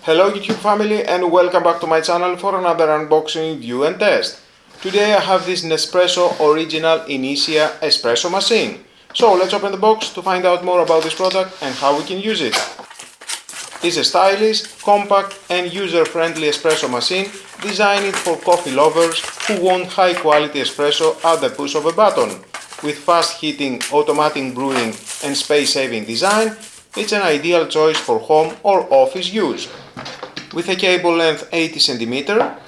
Hello YouTube family and welcome back to my channel for another unboxing, review and test. Today I have this Nespresso original Inissia espresso machine. So let's open the box to find out more about this product and how we can use it. It's a stylish, compact and user-friendly espresso machine designed for coffee lovers who want high quality espresso at the push of a button. With fast heating, automatic brewing and space-saving design, it's an ideal choice for home or office use. With a cable length 80 cm,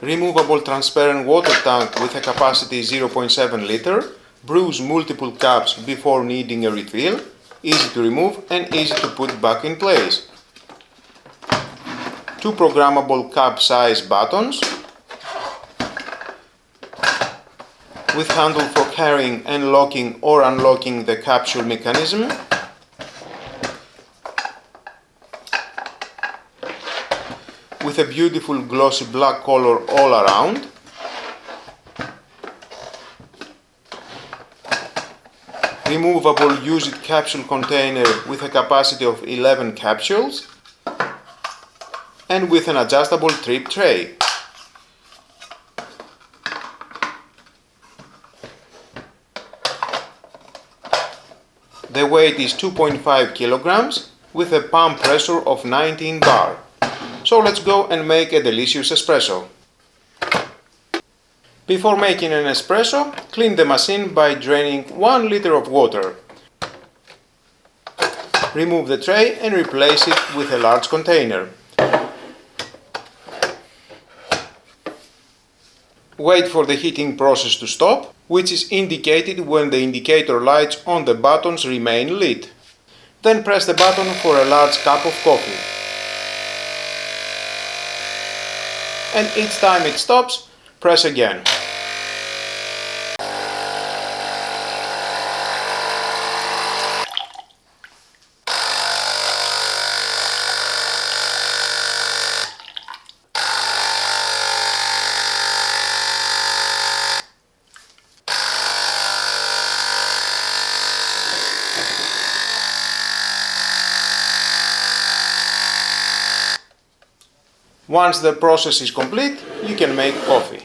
removable transparent water tank with a capacity 0.7 liter, brews multiple cups before needing a refill, easy to remove and easy to put back in place. Two programmable cup size buttons, with handle for carrying and locking or unlocking the capsule mechanism, with a beautiful glossy black color all around, removable used capsule container with a capacity of 11 capsules, and with an adjustable trip tray. The weight is 2.5 kilograms with a pump pressure of 19 bar. So let's go and make a delicious espresso. Before making an espresso, clean the machine by draining 1 liter of water. Remove the tray and replace it with a large container. Wait for the heating process to stop, which is indicated when the indicator lights on the buttons remain lit. Then press the button for a large cup of coffee. And each time it stops, press again. Once the process is complete, you can make coffee.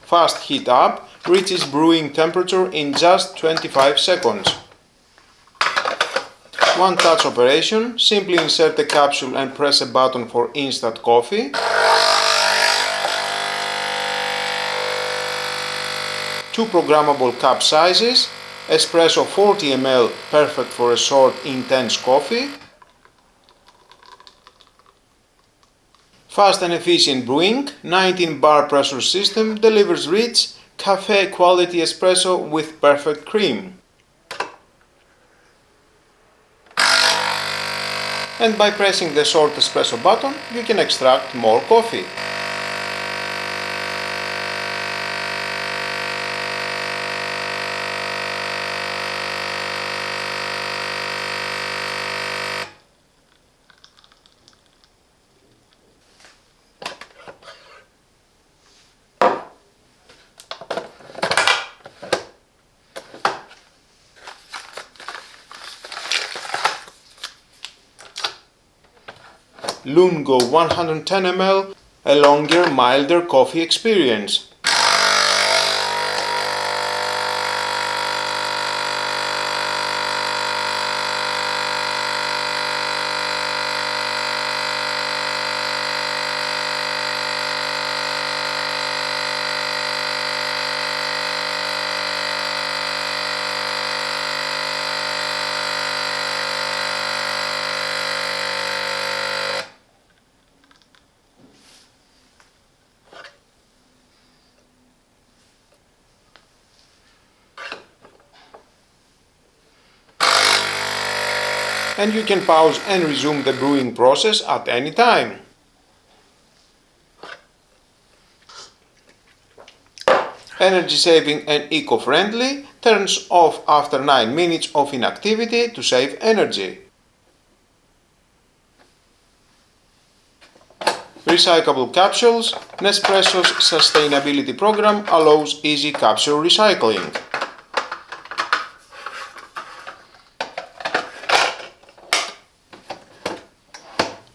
Fast heat up reaches brewing temperature in just 25 seconds. One touch operation, simply insert a capsule and press a button for instant coffee. Two programmable cup sizes, espresso 40 ml, perfect for a short, intense coffee. Fast and efficient brewing, 19 bar pressure system delivers rich, cafe quality espresso with perfect cream. And by pressing the short espresso button, you can extract more coffee. Lungo 110 ml, a longer, milder coffee experience. And you can pause and resume the brewing process at any time. Energy saving and eco-friendly, turns off after 9 minutes of inactivity to save energy. Recyclable capsules. Nespresso's sustainability program allows easy capsule recycling.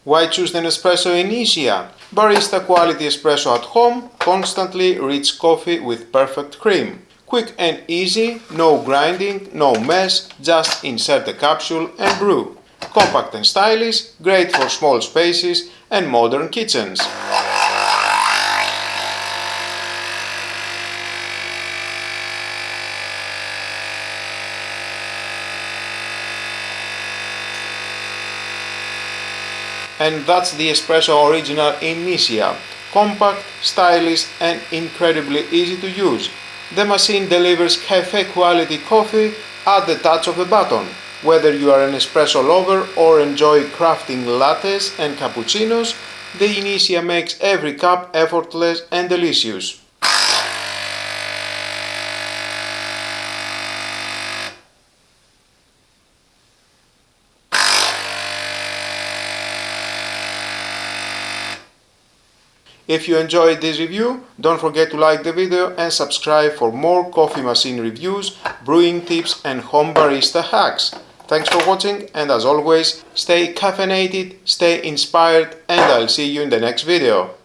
Why choose the Nespresso Inissia? Barista quality espresso at home, constantly rich coffee with perfect cream. Quick and easy, no grinding, no mess, just insert the capsule and brew. Compact and stylish, great for small spaces and modern kitchens. And that's the Espresso Original Inissia. Compact, stylish and incredibly easy to use. The machine delivers cafe quality coffee at the touch of a button. Whether you are an espresso lover or enjoy crafting lattes and cappuccinos, the Inissia makes every cup effortless and delicious. If you enjoyed this review, don't forget to like the video and subscribe for more coffee machine reviews, brewing tips and home barista hacks. Thanks for watching, and as always, stay caffeinated, stay inspired, and I'll see you in the next video.